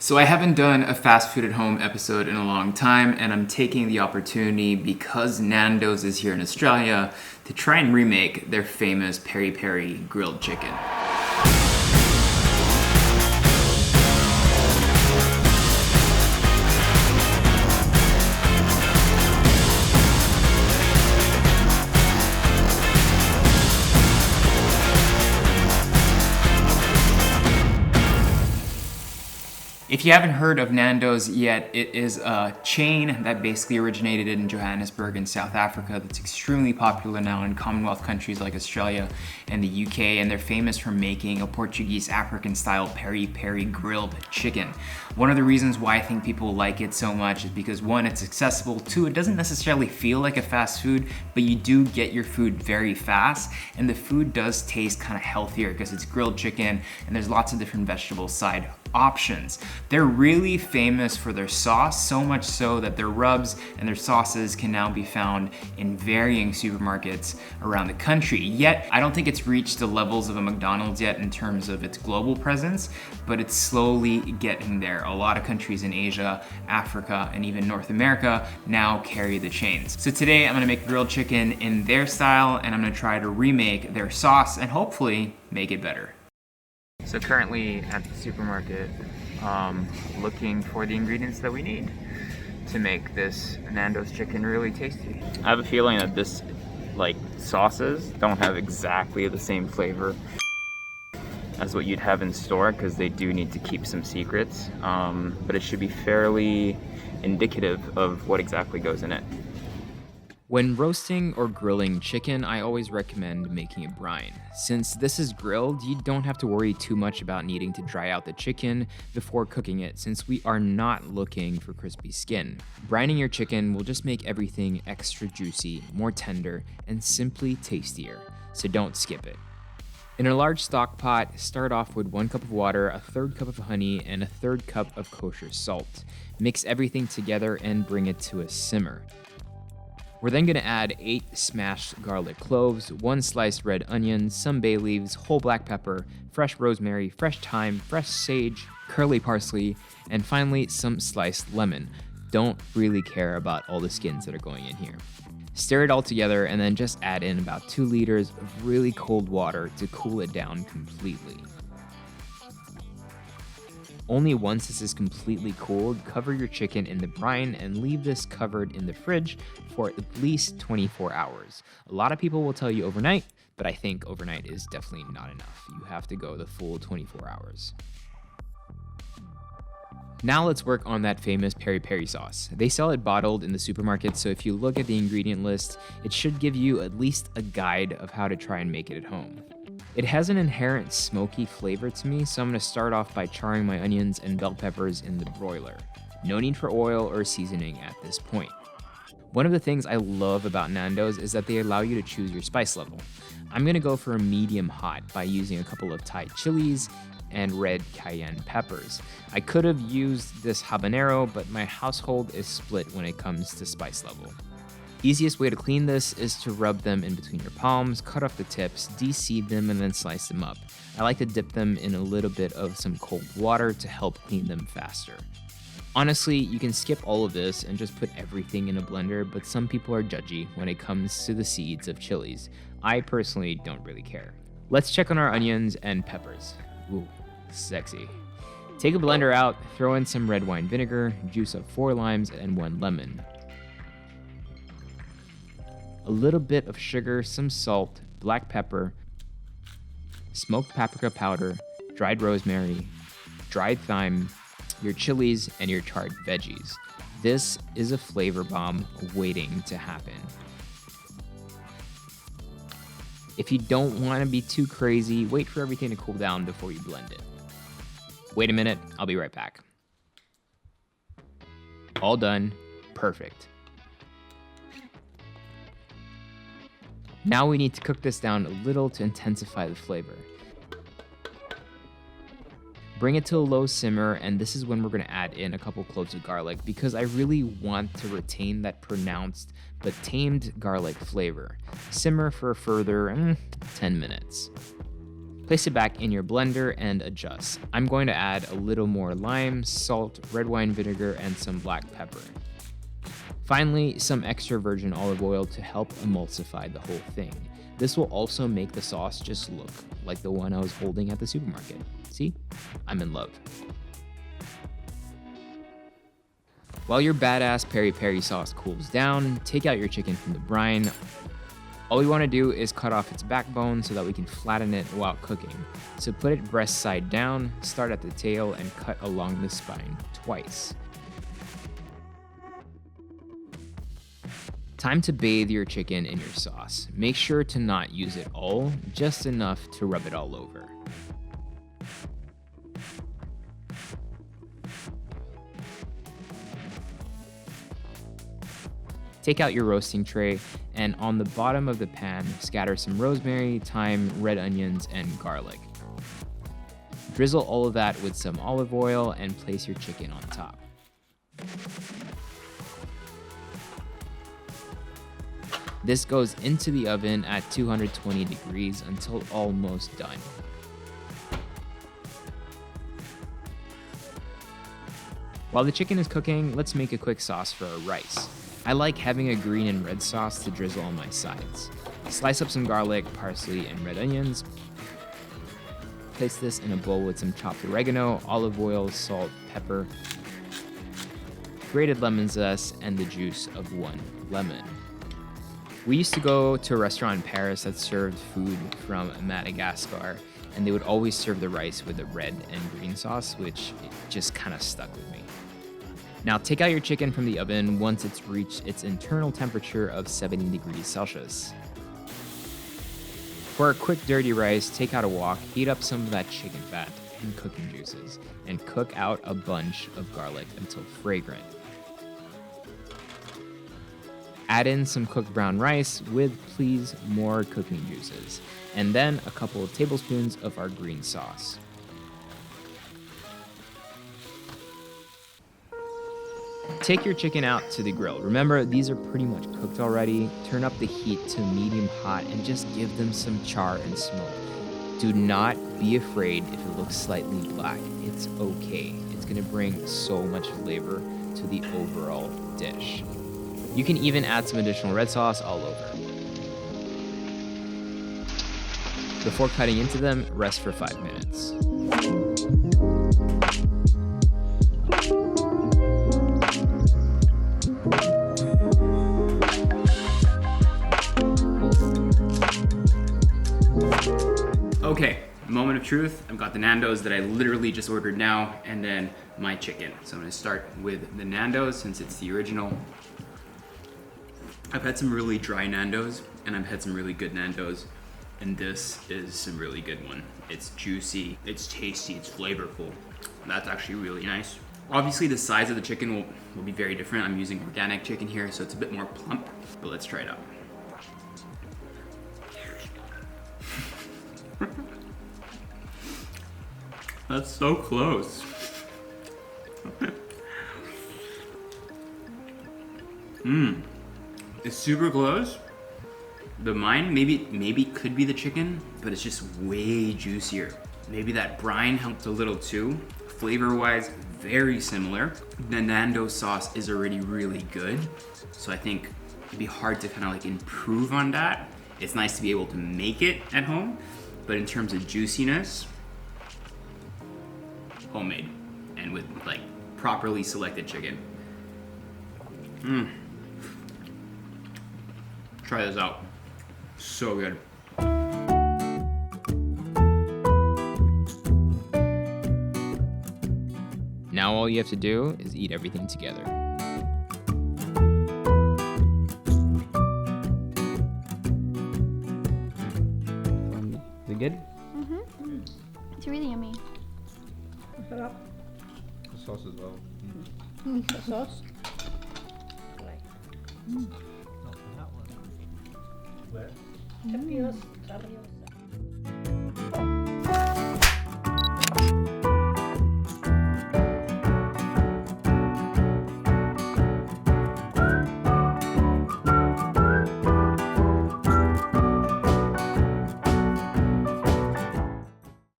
So I haven't done a fast food at home episode in a long time, and I'm taking the opportunity because Nando's is here in Australia to try and remake their famous Peri-Peri grilled chicken. If you haven't heard of Nando's yet, it is a chain that basically originated in Johannesburg in South Africa that's extremely popular now in Commonwealth countries like Australia and the UK, and they're famous for making a Portuguese African style peri-peri grilled chicken. One of the reasons why I think people like it so much is because one, it's accessible, two, it doesn't necessarily feel like a fast food, but you do get your food very fast, and the food does taste kind of healthier because it's grilled chicken and there's lots of different vegetable side options. They're really famous for their sauce, so much so that their rubs and their sauces can now be found in varying supermarkets around the country. Yet, I don't think it's reached the levels of a McDonald's yet in terms of its global presence, but it's slowly getting there. A lot of countries in Asia, Africa, and even North America now carry the chains. So today I'm gonna make grilled chicken in their style, and I'm gonna try to remake their sauce and hopefully make it better. So currently at the supermarket, looking for the ingredients that we need to make this Nando's chicken really tasty. I have a feeling that this, sauces don't have exactly the same flavor as what you'd have in store because they do need to keep some secrets, but it should be fairly indicative of what exactly goes in it. When roasting or grilling chicken, I always recommend making a brine. Since this is grilled, you don't have to worry too much about needing to dry out the chicken before cooking it, since we are not looking for crispy skin. Brining your chicken will just make everything extra juicy, more tender, and simply tastier, so don't skip it. In a large stock pot, start off with 1 cup of water, a 1/3 cup of honey, and a 1/3 cup of kosher salt. Mix everything together and bring it to a simmer. We're then going to add 8 smashed garlic cloves, 1 sliced red onion, some bay leaves, whole black pepper, fresh rosemary, fresh thyme, fresh sage, curly parsley, and finally some sliced lemon. Don't really care about all the skins that are going in here. Stir it all together and then just add in about 2 liters of really cold water to cool it down completely. Only once this is completely cooled, cover your chicken in the brine and leave this covered in the fridge for at least 24 hours. A lot of people will tell you overnight, but I think overnight is definitely not enough. You have to go the full 24 hours. Now let's work on that famous peri-peri sauce. They sell it bottled in the supermarket, so if you look at the ingredient list, it should give you at least a guide of how to try and make it at home. It has an inherent smoky flavor to me, so I'm going to start off by charring my onions and bell peppers in the broiler. No need for oil or seasoning at this point. One of the things I love about Nando's is that they allow you to choose your spice level. I'm going to go for a medium hot by using a couple of Thai chilies and red cayenne peppers. I could have used this habanero, but my household is split when it comes to spice level. Easiest way to clean this is to rub them in between your palms, cut off the tips, de-seed them, and then slice them up. I like to dip them in a little bit of some cold water to help clean them faster. Honestly, you can skip all of this and just put everything in a blender, but some people are judgy when it comes to the seeds of chilies. I personally don't really care. Let's check on our onions and peppers. Ooh, sexy. Take a blender out, throw in some red wine vinegar, juice up 4 limes and 1 lemon. A little bit of sugar, some salt, black pepper, smoked paprika powder, dried rosemary, dried thyme, your chilies, and your charred veggies. This is a flavor bomb waiting to happen. If you don't want to be too crazy, wait for everything to cool down before you blend it. Wait a minute, I'll be right back. All done, perfect. Now we need to cook this down a little to intensify the flavor. Bring it to a low simmer, and this is when we're going to add in a couple cloves of garlic because I really want to retain that pronounced but tamed garlic flavor. Simmer for a further 10 minutes. Place it back in your blender and adjust. I'm going to add a little more lime, salt, red wine vinegar, and some black pepper. Finally, some extra virgin olive oil to help emulsify the whole thing. This will also make the sauce just look like the one I was holding at the supermarket. See? I'm in love. While your badass peri-peri sauce cools down, take out your chicken from the brine. All we want to do is cut off its backbone so that we can flatten it while cooking. So put it breast side down, start at the tail, and cut along the spine twice. Time to bathe your chicken in your sauce. Make sure to not use it all, just enough to rub it all over. Take out your roasting tray, and on the bottom of the pan, scatter some rosemary, thyme, red onions, and garlic. Drizzle all of that with some olive oil and place your chicken on top. This goes into the oven at 220 degrees until almost done. While the chicken is cooking, let's make a quick sauce for our rice. I like having a green and red sauce to drizzle on my sides. Slice up some garlic, parsley, and red onions. Place this in a bowl with some chopped oregano, olive oil, salt, pepper, grated lemon zest, and the juice of 1 lemon. We used to go to a restaurant in Paris that served food from Madagascar, and they would always serve the rice with a red and green sauce, which just kind of stuck with me. Now take out your chicken from the oven once it's reached its internal temperature of 70 degrees Celsius. For a quick dirty rice, take out a wok, heat up some of that chicken fat and cooking juices, and cook out a bunch of garlic until fragrant. Add in some cooked brown rice with, please, more cooking juices, and then a couple of tablespoons of our green sauce. Take your chicken out to the grill. Remember, these are pretty much cooked already. Turn up the heat to medium hot and just give them some char and smoke. Do not be afraid if it looks slightly black. It's okay. It's gonna bring so much flavor to the overall dish. You can even add some additional red sauce all over. Before cutting into them, rest for 5 minutes. Okay, moment of truth. I've got the Nando's that I literally just ordered now, and then my chicken. So I'm gonna start with the Nando's since it's the original. I've had some really dry Nando's, and I've had some really good Nando's, and this is some really good one. It's juicy, it's tasty, it's flavorful. That's actually really nice. Obviously the size of the chicken will be very different. I'm using organic chicken here, so it's a bit more plump, but let's try it out. That's so close. It's super close. The mine maybe could be the chicken, but it's just way juicier. Maybe that brine helped a little too. Flavor-wise, very similar. The Nando sauce is already really good, so I think it'd be hard to kind of like improve on that. It's nice to be able to make it at home, but in terms of juiciness, homemade and with like properly selected chicken. Try this out. So good. Now all you have to do is eat everything together. Is it good? Mm-hmm. It's really yummy. Shut up. The sauce as well. The sauce? Not for that one. Where? Tapios.